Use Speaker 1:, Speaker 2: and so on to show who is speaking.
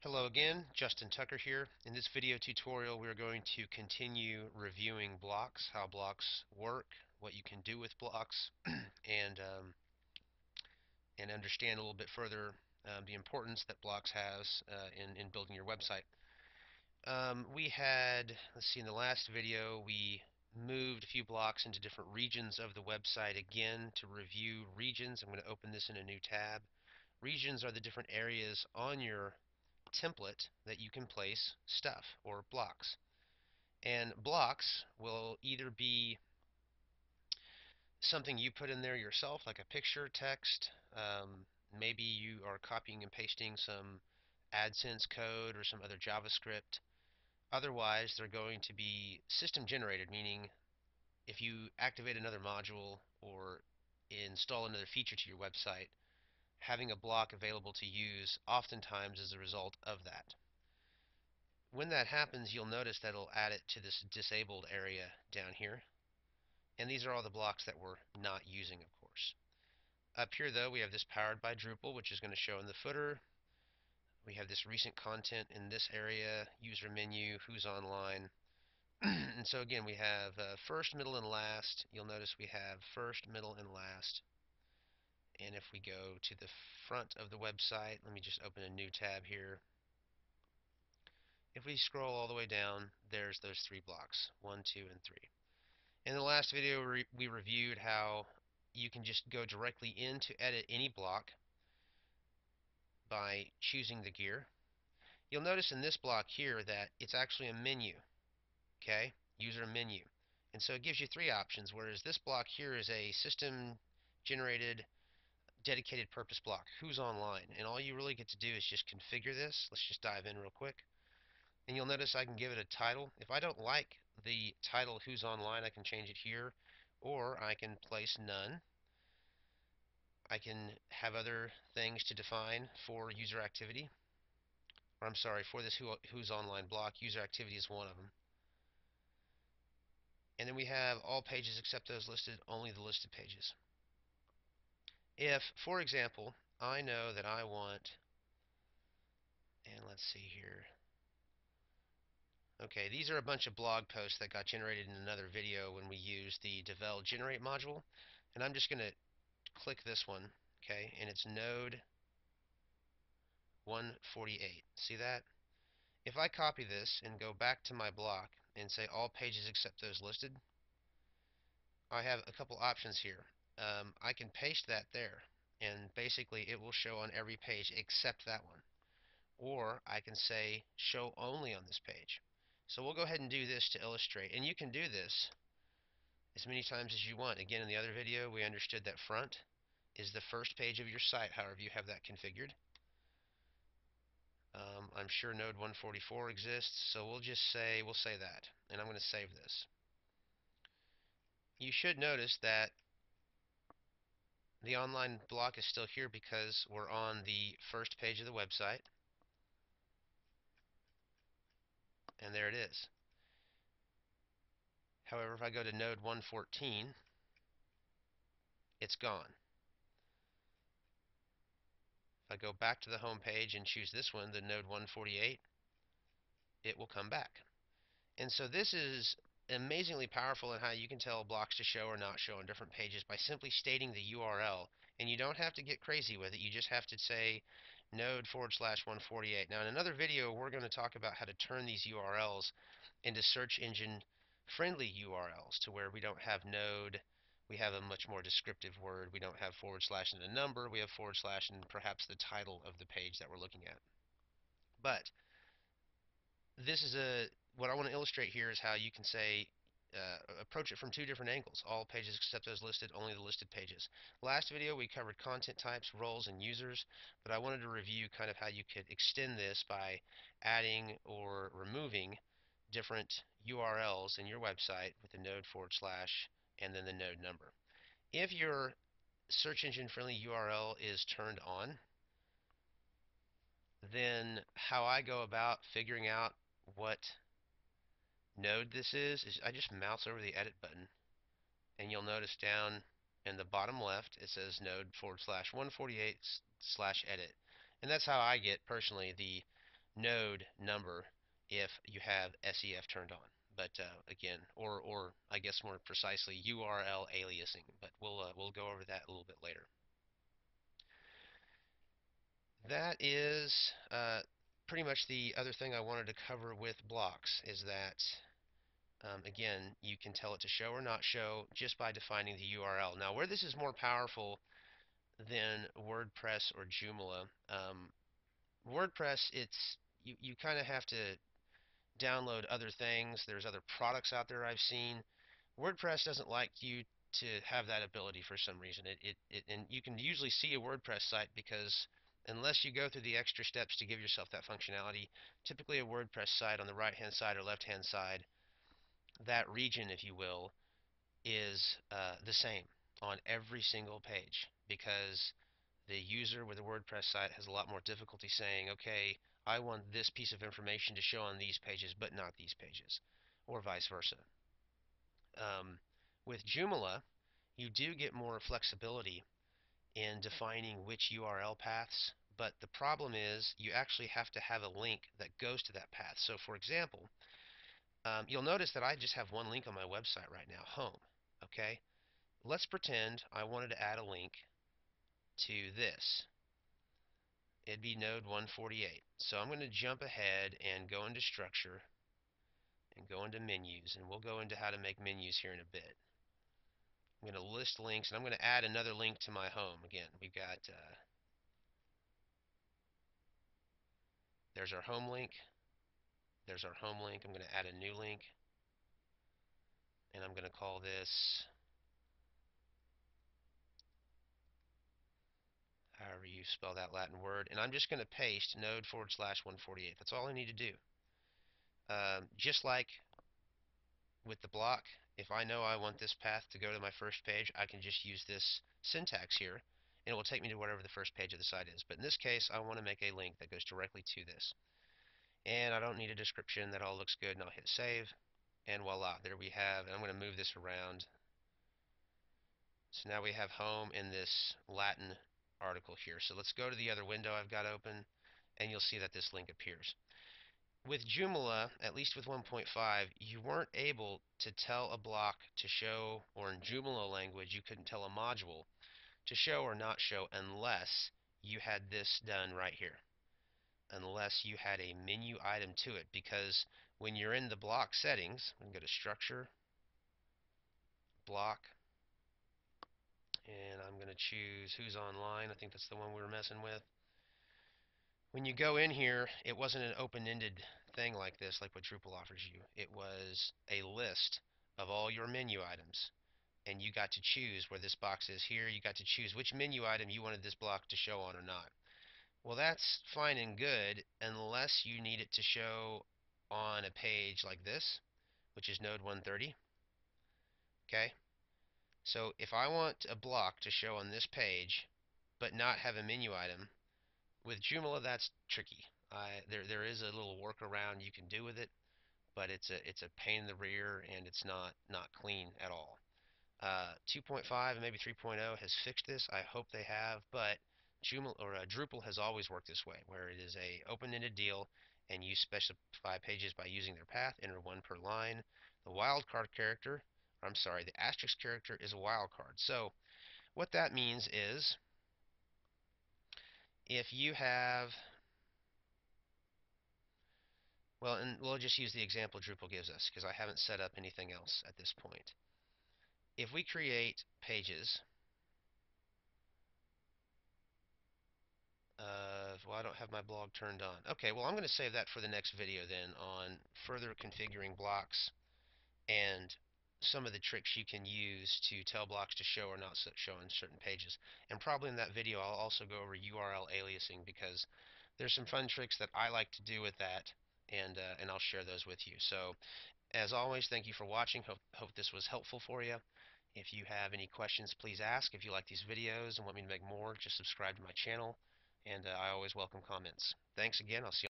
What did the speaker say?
Speaker 1: Hello again, Justin Tucker here. In this video tutorial we're going to continue reviewing blocks, how blocks work, what you can do with blocks, and understand a little bit further the importance that blocks has in building your website. Let's see, in the last video we moved a few blocks into different regions of the website. Again, to review regions, I'm going to open this in a new tab. Regions are the different areas on your template that you can place stuff or blocks. And blocks will either be something you put in there yourself, like a picture, text. Maybe you are copying and pasting some AdSense code or some other JavaScript. Otherwise, they're going to be system generated, meaning if you activate another module or install another feature to your website, having a block available to use oftentimes is a result of that. When that happens, you'll notice that it'll add it to this disabled area down here. And these are all the blocks that we're not using, of course. Up here, though, we have this powered by Drupal, which is going to show in the footer. We have this recent content in this area, user menu, who's online. And so again, we have first, middle, and last. You'll notice we have first, middle, and last. And if we go to the front of the website, let me just open a new tab here. If we scroll all the way down, there's those three blocks, 1, 2, and 3. In the last video, we reviewed how you can just go directly in to edit any block by choosing the gear. You'll notice in this block here that it's actually a menu, okay? User menu. And so it gives you three options, whereas this block here is a system-generated dedicated purpose block, who's online. And all you really get to do is just configure this. Let's just dive in real quick. And you'll notice I can give it a title. If I don't like the title who's online, I can change it here, or I can place none. I can have other things to define for user activity, or I'm sorry, for this who's online block. User activity is one of them. And then we have all pages except those listed, only the listed pages. If, for example, I know that I want, and let's see here. Okay, these are a bunch of blog posts that got generated in another video when we used the Devel Generate module. And I'm just going to click this one, okay, and it's node 148. See that? If I copy this and go back to my block and say all pages except those listed, I have a couple options here. I can paste that there, and basically it will show on every page except that one. Or I can say show only on this page. So we'll go ahead and do this to illustrate. And you can do this as many times as you want. Again, in the other video, we understood that front is the first page of your site, however you have that configured. I'm sure node 144 exists, so we'll say that. And I'm going to save this. You should notice that the online block is still here because we're on the first page of the website. And there it is. However, if I go to node 114, it's gone. If I go back to the home page and choose this one, the node 148, it will come back. And so this is amazingly powerful in how you can tell blocks to show or not show on different pages by simply stating the URL. And you don't have to get crazy with it. You just have to say node/148. Now, in another video, we're going to talk about how to turn these URLs into search engine friendly URLs to where we don't have node. We have a much more descriptive word. We don't have / and a number. We have / and perhaps the title of the page that we're looking at. But this is what I want to illustrate here is how you can say approach it from two different angles. All pages except those listed, only the listed pages. Last video we covered content types, roles, and users, but I wanted to review kind of how you could extend this by adding or removing different URLs in your website with the node / and then the node number. If your search engine friendly URL is turned on, then how I go about figuring out what node this is I just mouse over the edit button, and you'll notice down in the bottom left it says node / 148 / edit. And that's how I get personally the node number if you have SEF turned on. But again, or I guess more precisely, URL aliasing. But we'll go over that a little bit later. That is pretty much the other thing I wanted to cover with blocks is that again, you can tell it to show or not show just by defining the URL. Now, where this is more powerful than WordPress or Joomla, WordPress, you kind of have to download other things. There's other products out there I've seen. WordPress doesn't like you to have that ability for some reason. And you can usually see a WordPress site because unless you go through the extra steps to give yourself that functionality, typically a WordPress site on the right-hand side or left-hand side, that region, if you will, is the same on every single page because the user with a WordPress site has a lot more difficulty saying, okay, I want this piece of information to show on these pages but not these pages, or vice versa. With Joomla, you do get more flexibility in defining which URL paths, but the problem is you actually have to have a link that goes to that path. So for example, you'll notice that I just have one link on my website right now, home. Okay, let's pretend I wanted to add a link to this. It'd be node 148. So I'm going to jump ahead and go into structure and go into menus, and we'll go into how to make menus here in a bit. I'm going to list links, and I'm going to add another link to my home. Again, we've got there's our home link. There's our home link. I'm going to add a new link, and I'm going to call this however you spell that Latin word, and I'm just going to paste node /148. That's all I need to do. Just like with the block, if I know I want this path to go to my first page, I can just use this syntax here, and it will take me to whatever the first page of the site is. But in this case, I want to make a link that goes directly to this. And I don't need a description. That all looks good, and I'll hit save. And voila, there we have, and I'm going to move this around. So now we have home in this Latin article here. So let's go to the other window I've got open, and you'll see that this link appears. With Joomla, at least with 1.5, you weren't able to tell a block to show, or in Joomla language, you couldn't tell a module to show or not show unless you had this done right here. Unless you had a menu item to it, because when you're in the block settings, we can go to structure, block, and I'm going to choose who's online. I think that's the one we were messing with. When you go in here, it wasn't an open-ended thing like this, like what Drupal offers you. It was a list of all your menu items, and you got to choose where this box is here. You got to choose which menu item you wanted this block to show on or not. Well, that's fine and good unless you need it to show on a page like this, which is node 130. Okay? So if I want a block to show on this page but not have a menu item, with Joomla that's tricky. There is a little workaround you can do with it, but it's a pain in the rear and it's not clean at all. 2.5 and maybe 3.0 has fixed this. I hope they have, but Joomla or Drupal has always worked this way, where it is a open-ended deal, and you specify pages by using their path. Enter one per line. The wildcard character, I'm sorry, the asterisk character is a wildcard. So what that means is if you have, well, and we'll just use the example Drupal gives us because I haven't set up anything else at this point. If we create pages well, I don't have my blog turned on. Okay, well, I'm going to save that for the next video then on further configuring blocks and some of the tricks you can use to tell blocks to show or not show on certain pages. And probably in that video I'll also go over URL aliasing because there's some fun tricks that I like to do with that, and I'll share those with you. So as always, thank you for watching. Hope this was helpful for you. If you have any questions, please ask. If you like these videos and want me to make more, just subscribe to my channel, and I always welcome comments. Thanks again. I'll see you